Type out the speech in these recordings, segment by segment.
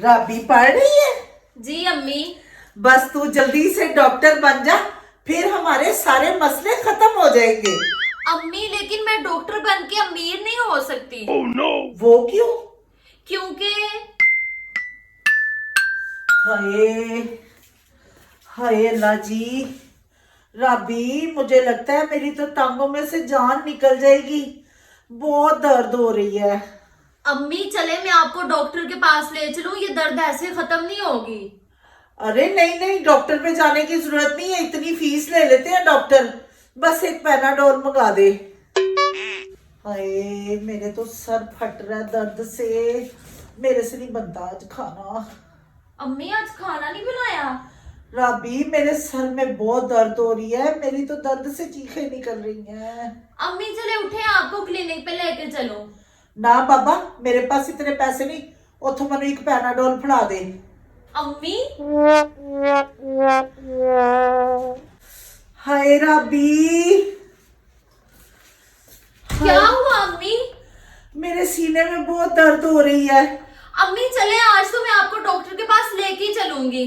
राबी पढ़ रही है? जी अम्मी। बस तू जल्दी से डॉक्टर बन जा, फिर हमारे सारे मसले खत्म हो जाएंगे। अम्मी लेकिन मैं डॉक्टर बन के अमीर नहीं हो सकती। Oh no! वो क्यों? क्योंकि हाय हाय अल्लाह जी। राबी मुझे लगता है मेरी तो टांगों में से जान निकल जाएगी, बहुत दर्द हो रही है। अम्मी चले मैं आपको डॉक्टर के पास ले चलूं, ये दर्द ऐसे खत्म नहीं होगी। अरे नहीं नहीं, डॉक्टर पे जाने की जरूरत नहीं है, इतनी फीस ले लेते हैं डॉक्टर। बस एक पैनाडोल मंगा दे। हाय मेरे तो सर फट रहा है दर्द से, मेरे से नहीं बनता आज खाना। अम्मी आज खाना नहीं बनाया? राबी मेरे सर में बहुत दर्द हो रही है, मेरी तो दर्द से चीखें निकल रही हैं। अम्मी चले उठे आपको क्लिनिक पे लेके चलो। ना बाबा मेरे पास इतने पैसे नहीं, उथों मैनू एक पैनाडोल फड़ा दे। अम्मी हाय राबी। क्या हुआ अम्मी? मेरे सीने में बहुत दर्द हो रही है। अम्मी चले आज तो मैं आपको डॉक्टर के पास लेके ही चलूंगी।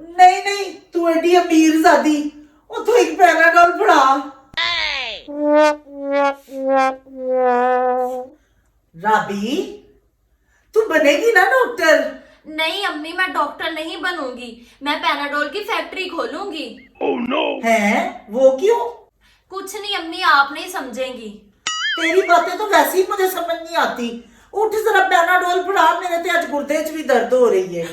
नहीं नहीं, तू एडी अमीर ज़ादी, उथों एक पैनाडोल फड़ा। राबी तू बनेगी ना डॉक्टर? नहीं अम्मी मैं डॉक्टर नहीं बनूंगी, मैं पैनाडोल की फैक्ट्री खोलूंगी। Oh no! हैं वो क्यों? कुछ नहीं अम्मी आप नहीं समझेंगी। तेरी बातें तो वैसे ही मुझे समझ नहीं आती। उठ जरा पैनाडोल फड़ा, मेरे ते आज गुर्दे च भी दर्द हो रही है।